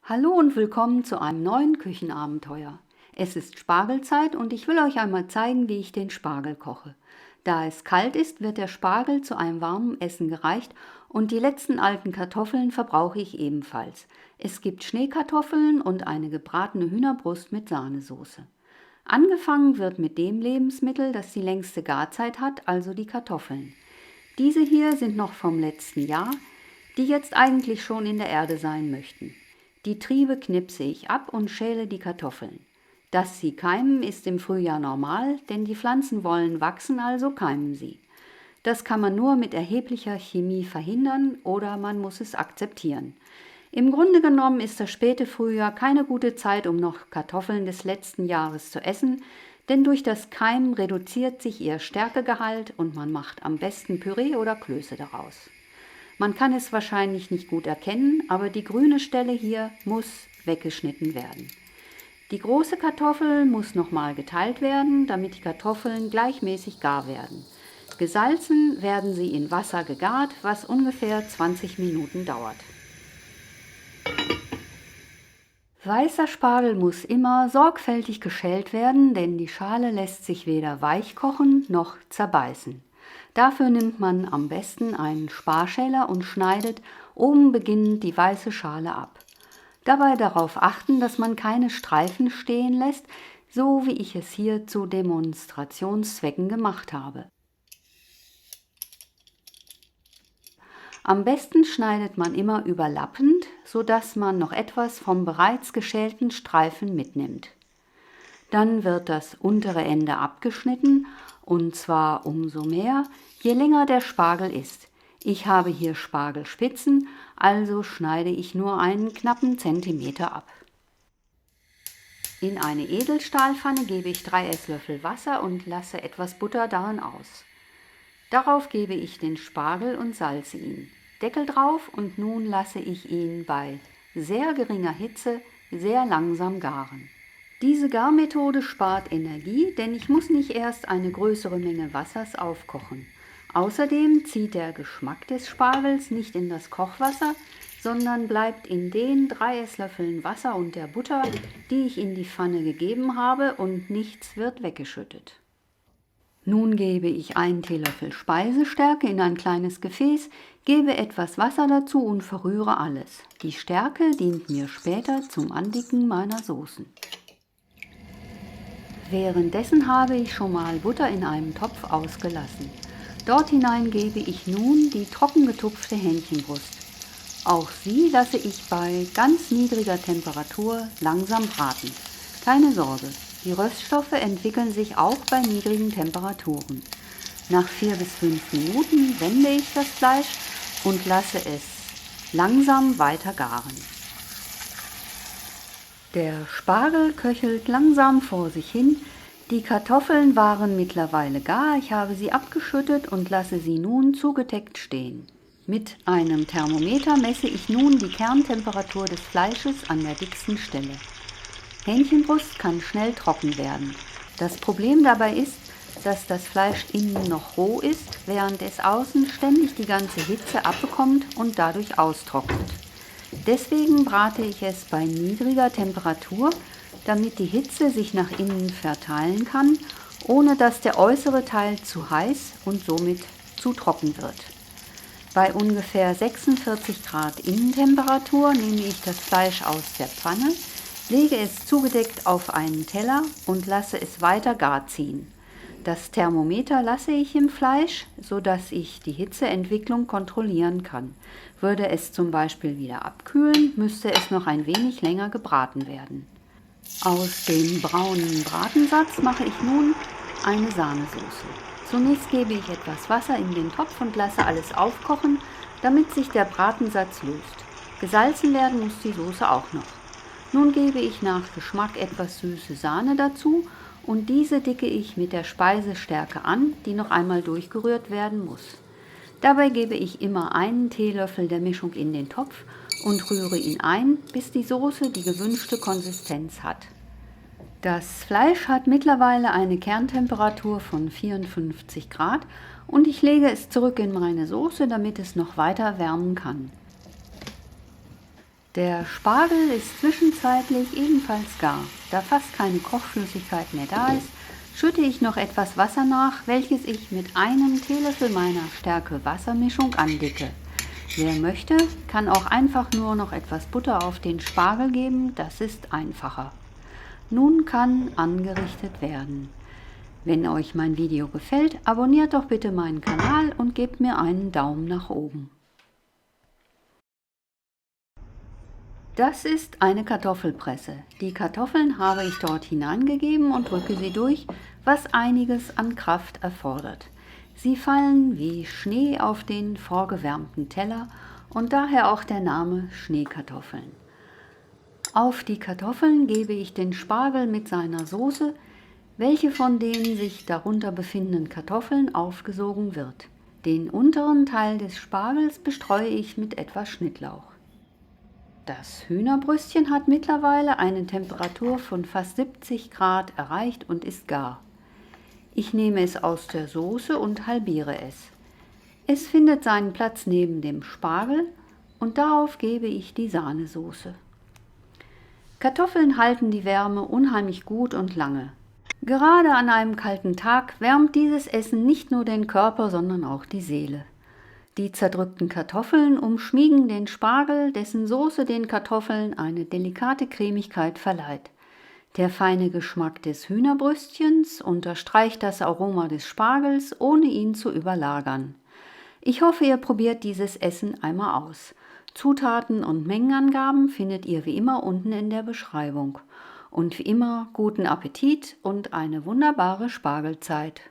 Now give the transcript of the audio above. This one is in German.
Hallo und willkommen zu einem neuen Küchenabenteuer. Es ist Spargelzeit und ich will euch einmal zeigen, wie ich den Spargel koche. Da es kalt ist, wird der Spargel zu einem warmen Essen gereicht und die letzten alten Kartoffeln verbrauche ich ebenfalls. Es gibt Schneekartoffeln und eine gebratene Hühnerbrust mit Sahnesoße. Angefangen wird mit dem Lebensmittel, das die längste Garzeit hat, also die Kartoffeln. Diese hier sind noch vom letzten Jahr, die jetzt eigentlich schon in der Erde sein möchten. Die Triebe knipse ich ab und schäle die Kartoffeln. Dass sie keimen, ist im Frühjahr normal, denn die Pflanzen wollen wachsen, also keimen sie. Das kann man nur mit erheblicher Chemie verhindern oder man muss es akzeptieren. Im Grunde genommen ist das späte Frühjahr keine gute Zeit, um noch Kartoffeln des letzten Jahres zu essen, denn durch das Keimen reduziert sich ihr Stärkegehalt und man macht am besten Püree oder Klöße daraus. Man kann es wahrscheinlich nicht gut erkennen, aber die grüne Stelle hier muss weggeschnitten werden. Die große Kartoffel muss nochmal geteilt werden, damit die Kartoffeln gleichmäßig gar werden. Gesalzen werden sie in Wasser gegart, was ungefähr 20 Minuten dauert. Weißer Spargel muss immer sorgfältig geschält werden, denn die Schale lässt sich weder weich kochen noch zerbeißen. Dafür nimmt man am besten einen Sparschäler und schneidet oben beginnend die weiße Schale ab. Dabei darauf achten, dass man keine Streifen stehen lässt, so wie ich es hier zu Demonstrationszwecken gemacht habe. Am besten schneidet man immer überlappend, sodass man noch etwas vom bereits geschälten Streifen mitnimmt. Dann wird das untere Ende abgeschnitten, und zwar umso mehr, je länger der Spargel ist. Ich habe hier Spargelspitzen, also schneide ich nur einen knappen Zentimeter ab. In eine Edelstahlpfanne gebe ich 3 Esslöffel Wasser und lasse etwas Butter darin aus. Darauf gebe ich den Spargel und salze ihn. Deckel drauf und nun lasse ich ihn bei sehr geringer Hitze sehr langsam garen. Diese Garmethode spart Energie, denn ich muss nicht erst eine größere Menge Wassers aufkochen. Außerdem zieht der Geschmack des Spargels nicht in das Kochwasser, sondern bleibt in den 3 Esslöffeln Wasser und der Butter, die ich in die Pfanne gegeben habe, und nichts wird weggeschüttet. Nun gebe ich einen Teelöffel Speisestärke in ein kleines Gefäß, gebe etwas Wasser dazu und verrühre alles. Die Stärke dient mir später zum Andicken meiner Soßen. Währenddessen habe ich schon mal Butter in einem Topf ausgelassen. Dort hinein gebe ich nun die trocken getupfte Hähnchenbrust. Auch sie lasse ich bei ganz niedriger Temperatur langsam braten. Keine Sorge, die Röststoffe entwickeln sich auch bei niedrigen Temperaturen. Nach 4 bis 5 Minuten wende ich das Fleisch und lasse es langsam weiter garen. Der Spargel köchelt langsam vor sich hin. Die Kartoffeln waren mittlerweile gar. Ich habe sie abgeschüttet und lasse sie nun zugedeckt stehen. Mit einem Thermometer messe ich nun die Kerntemperatur des Fleisches an der dicksten Stelle. Hähnchenbrust kann schnell trocken werden. Das Problem dabei ist, dass das Fleisch innen noch roh ist, während es außen ständig die ganze Hitze abbekommt und dadurch austrocknet. Deswegen brate ich es bei niedriger Temperatur, damit die Hitze sich nach innen verteilen kann, ohne dass der äußere Teil zu heiß und somit zu trocken wird. Bei ungefähr 46 Grad Innentemperatur nehme ich das Fleisch aus der Pfanne, lege es zugedeckt auf einen Teller und lasse es weiter gar ziehen. Das Thermometer lasse ich im Fleisch, sodass ich die Hitzeentwicklung kontrollieren kann. Würde es zum Beispiel wieder abkühlen, müsste es noch ein wenig länger gebraten werden. Aus dem braunen Bratensatz mache ich nun eine Sahnesoße. Zunächst gebe ich etwas Wasser in den Topf und lasse alles aufkochen, damit sich der Bratensatz löst. Gesalzen werden muss die Soße auch noch. Nun gebe ich nach Geschmack etwas süße Sahne dazu und diese dicke ich mit der Speisestärke an, die noch einmal durchgerührt werden muss. Dabei gebe ich immer einen Teelöffel der Mischung in den Topf und rühre ihn ein, bis die Soße die gewünschte Konsistenz hat. Das Fleisch hat mittlerweile eine Kerntemperatur von 54 Grad und ich lege es zurück in meine Soße, damit es noch weiter wärmen kann. Der Spargel ist zwischenzeitlich ebenfalls gar. Da fast keine Kochflüssigkeit mehr da ist, schütte ich noch etwas Wasser nach, welches ich mit einem Teelöffel meiner Stärke-Wassermischung andicke. Wer möchte, kann auch einfach nur noch etwas Butter auf den Spargel geben, das ist einfacher. Nun kann angerichtet werden. Wenn euch mein Video gefällt, abonniert doch bitte meinen Kanal und gebt mir einen Daumen nach oben. Das ist eine Kartoffelpresse. Die Kartoffeln habe ich dort hineingegeben und drücke sie durch, was einiges an Kraft erfordert. Sie fallen wie Schnee auf den vorgewärmten Teller und daher auch der Name Schneekartoffeln. Auf die Kartoffeln gebe ich den Spargel mit seiner Soße, welche von den sich darunter befindenden Kartoffeln aufgesogen wird. Den unteren Teil des Spargels bestreue ich mit etwas Schnittlauch. Das Hühnerbrüstchen hat mittlerweile eine Temperatur von fast 70 Grad erreicht und ist gar. Ich nehme es aus der Soße und halbiere es. Es findet seinen Platz neben dem Spargel und darauf gebe ich die Sahnesoße. Kartoffeln halten die Wärme unheimlich gut und lange. Gerade an einem kalten Tag wärmt dieses Essen nicht nur den Körper, sondern auch die Seele. Die zerdrückten Kartoffeln umschmiegen den Spargel, dessen Soße den Kartoffeln eine delikate Cremigkeit verleiht. Der feine Geschmack des Hühnerbrüstchens unterstreicht das Aroma des Spargels, ohne ihn zu überlagern. Ich hoffe, ihr probiert dieses Essen einmal aus. Zutaten und Mengenangaben findet ihr wie immer unten in der Beschreibung. Und wie immer guten Appetit und eine wunderbare Spargelzeit.